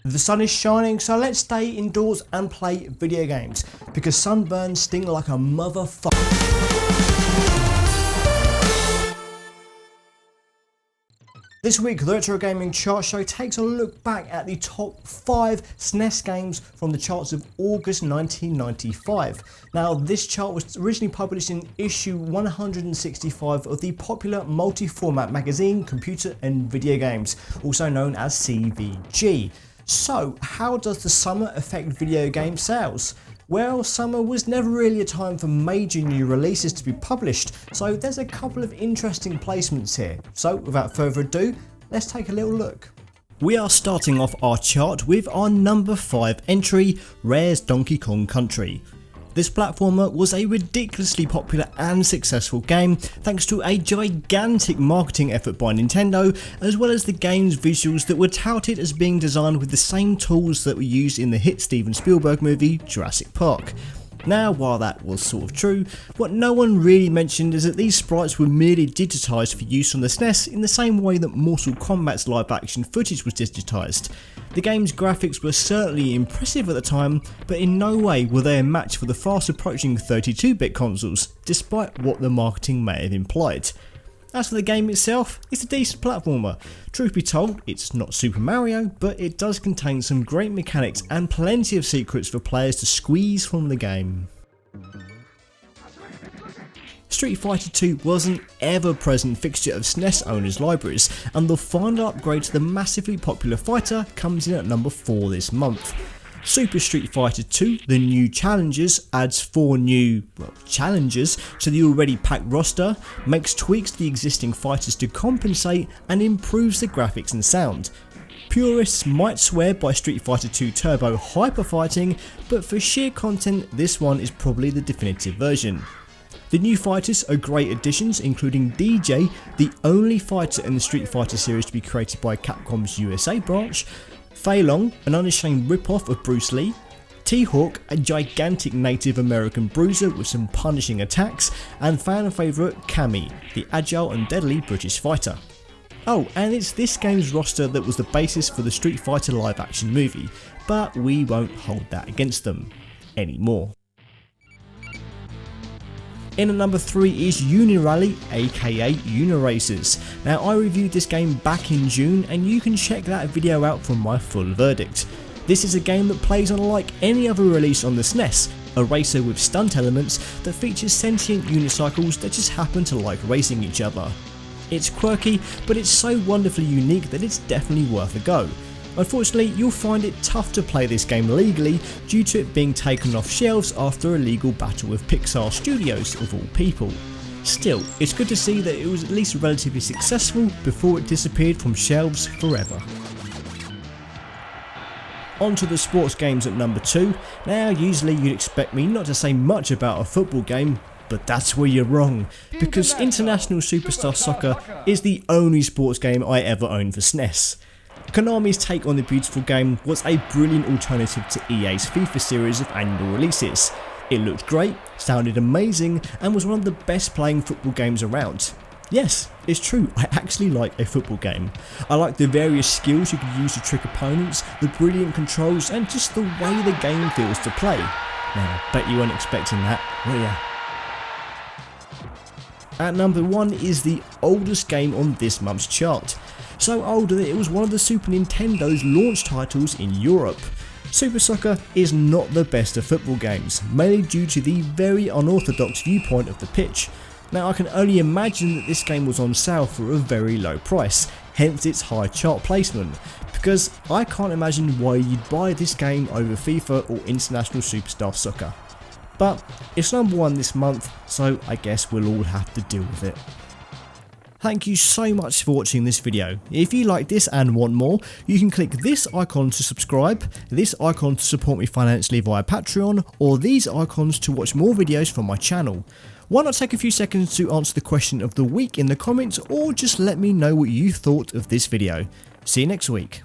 The sun is shining, so let's stay indoors and play video games, because sunburns sting like a motherfucker. This week, the Retrogaming Chart Show takes a look back at the top 5 SNES games from the charts of August 1995. Now, this chart was originally published in issue 165 of the popular multi-format magazine Computer and Video Games, also known as CVG. So, how does the summer affect video game sales? Well, summer was never really a time for major new releases to be published, so there's a couple of interesting placements here. So without further ado, let's take a little look. We are starting off our chart with our number 5 entry, Rare's Donkey Kong Country. This platformer was a ridiculously popular and successful game thanks to a gigantic marketing effort by Nintendo, as well as the game's visuals that were touted as being designed with the same tools that were used in the hit Steven Spielberg movie Jurassic Park. Now, while that was sort of true, what no one really mentioned is that these sprites were merely digitised for use on the SNES in the same way that Mortal Kombat's live action footage was digitised. The game's graphics were certainly impressive at the time, but in no way were they a match for the fast approaching 32-bit consoles, despite what the marketing may have implied. As for the game itself, it's a decent platformer. Truth be told, it's not Super Mario, but it does contain some great mechanics and plenty of secrets for players to squeeze from the game. Street Fighter 2 was an ever-present fixture of SNES owners' libraries, and the final upgrade to the massively popular fighter comes in at number 4 this month. Super Street Fighter 2, the new Challengers, adds 4 new challengers to the already packed roster, makes tweaks to the existing fighters to compensate, and improves the graphics and sound. Purists might swear by Street Fighter 2 Turbo Hyper Fighting, but for sheer content, this one is probably the definitive version. The new fighters are great additions, including DJ, the only fighter in the Street Fighter series to be created by Capcom's USA branch, Fei Long, an unashamed rip-off of Bruce Lee, T-Hawk, a gigantic Native American bruiser with some punishing attacks, and fan favourite Cammy, the agile and deadly British fighter. Oh, and it's this game's roster that was the basis for the Street Fighter live action movie, but we won't hold that against them anymore. In at number 3 is Unirally, aka Uniracers. Now, I reviewed this game back in June, and you can check that video out for my full verdict. This is a game that plays unlike any other release on the SNES, a racer with stunt elements that features sentient unicycles that just happen to like racing each other. It's quirky, but it's so wonderfully unique that it's definitely worth a go. Unfortunately, you'll find it tough to play this game legally due to it being taken off shelves after a legal battle with Pixar Studios of all people. Still, it's good to see that it was at least relatively successful before it disappeared from shelves forever. On to the sports games at number 2. Now, usually you'd expect me not to say much about a football game, but that's where you're wrong, because International Superstar Soccer is the only sports game I ever owned for SNES. Konami's take on the beautiful game was a brilliant alternative to EA's FIFA series of annual releases. It looked great, sounded amazing, and was one of the best playing football games around. Yes, it's true, I actually like a football game. I like the various skills you could use to trick opponents, the brilliant controls, and just the way the game feels to play. Now, bet you weren't expecting that, were ya? At number 1 is the oldest game on this month's chart. So old that it was one of the Super Nintendo's launch titles in Europe. Super Soccer is not the best of football games, mainly due to the very unorthodox viewpoint of the pitch. Now, I can only imagine that this game was on sale for a very low price, hence its high chart placement, because I can't imagine why you'd buy this game over FIFA or International Superstar Soccer. But it's number 1 this month, so I guess we'll all have to deal with it. Thank you so much for watching this video. If you like this and want more, you can click this icon to subscribe, this icon to support me financially via Patreon, or these icons to watch more videos from my channel. Why not take a few seconds to answer the question of the week in the comments, or just let me know what you thought of this video. See you next week.